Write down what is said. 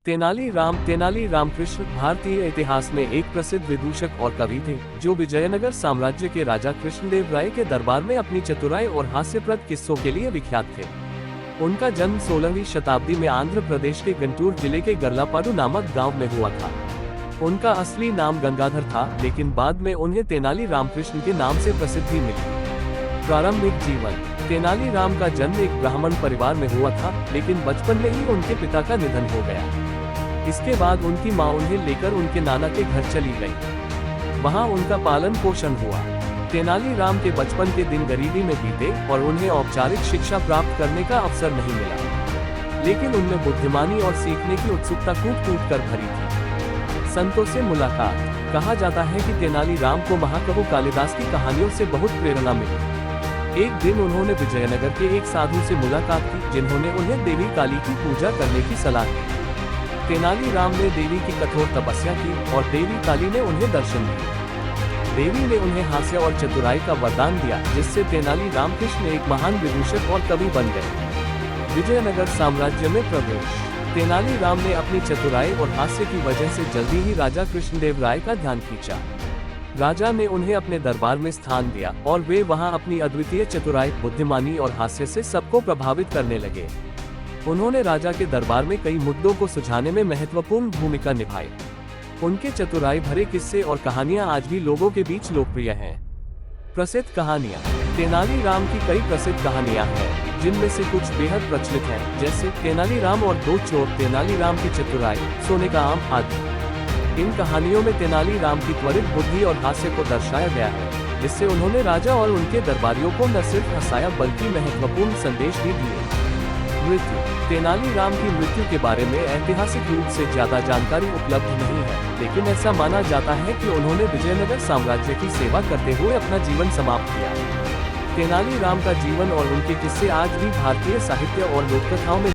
तेनाली रामकृष्ण भारतीय इतिहास में एक प्रसिद्ध विदूषक और कवि थे, जो विजयनगर साम्राज्य के राजा कृष्णदेव राय के दरबार में अपनी चतुराई और हास्यप्रद किस्सों के लिए विख्यात थे। उनका जन्म 16वीं शताब्दी में आंध्र प्रदेश के गुंटूर जिले के गर्लापाडू नामक गांव में हुआ था। उनका असली नाम गंगाधर था, लेकिन बाद में उन्हें तेनाली रामकृष्ण के नाम से प्रसिद्धि मिली। प्रारंभिक जीवन। तेनाली राम का जन्म एक ब्राह्मण परिवार में हुआ था, लेकिन बचपन में ही उनके पिता का निधन हो गया। इसके बाद उनकी मां उन्हें लेकर उनके नाना के घर चली गई। वहां उनका पालन पोषण हुआ। तेनाली राम के बचपन के दिन गरीबी में बीते और उन्हें औपचारिक शिक्षा प्राप्त करने का अवसर नहीं मिला, लेकिन उनमें बुद्धिमानी और सीखने की उत्सुकता कूट कर भरी थी। संतों से मुलाकात। कहा जाता है कि तेनाली राम को महाकवि कालिदास की कहानियों से बहुत प्रेरणा मिली। एक दिन उन्होंने विजयनगर के एक साधु से मुलाकात की, जिन्होंने उन्हें देवी काली की पूजा करने की सलाह दी। तेनाली राम ने देवी की कठोर तपस्या की और देवी काली ने उन्हें दर्शन दिए। देवी ने उन्हें हास्य और चतुराई का वरदान दिया, जिससे तेनाली रामकृष्ण एक महान विदूषक और कवि बन गए। विजयनगर साम्राज्य में प्रवेश। तेनाली राम ने अपनी चतुराई और हास्य की वजह से जल्दी ही राजा कृष्णदेव राय का ध्यान खींचा। राजा ने उन्हें अपने दरबार में स्थान दिया और वे वहां अपनी अद्वितीय चतुराई, बुद्धिमानी और हास्य से सबको प्रभावित करने लगे। उन्होंने राजा के दरबार में कई मुद्दों को सुलझाने में महत्वपूर्ण भूमिका निभाई। उनके चतुराई भरे किस्से और कहानियां आज भी लोगों के बीच लोकप्रिय हैं। प्रसिद्ध कहानियां। तेनाली राम की कई प्रसिद्ध कहानियां हैं, जिनमें से कुछ बेहद प्रचलित हैं, जैसे तेनाली राम और दो चोर, तेनाली राम की चतुराई, सोने का आम आदि। इन कहानियों में तेनाली राम की त्वरित बुद्धि और हास्य को दर्शाया गया है, जिससे उन्होंने राजा और उनके दरबारियों को न सिर्फ हंसाया बल्कि महत्वपूर्ण संदेश भी दिए। मृत्यु। तेनाली राम की मृत्यु के बारे में ऐतिहासिक रूप से ज्यादा जानकारी उपलब्ध नहीं है, लेकिन ऐसा माना जाता है कि उन्होंने विजयनगर साम्राज्य की सेवा करते हुए अपना जीवन समाप्त किया। तेनाली राम का जीवन और उनके किस्से आज भी भारतीय साहित्य और लोककथाओं में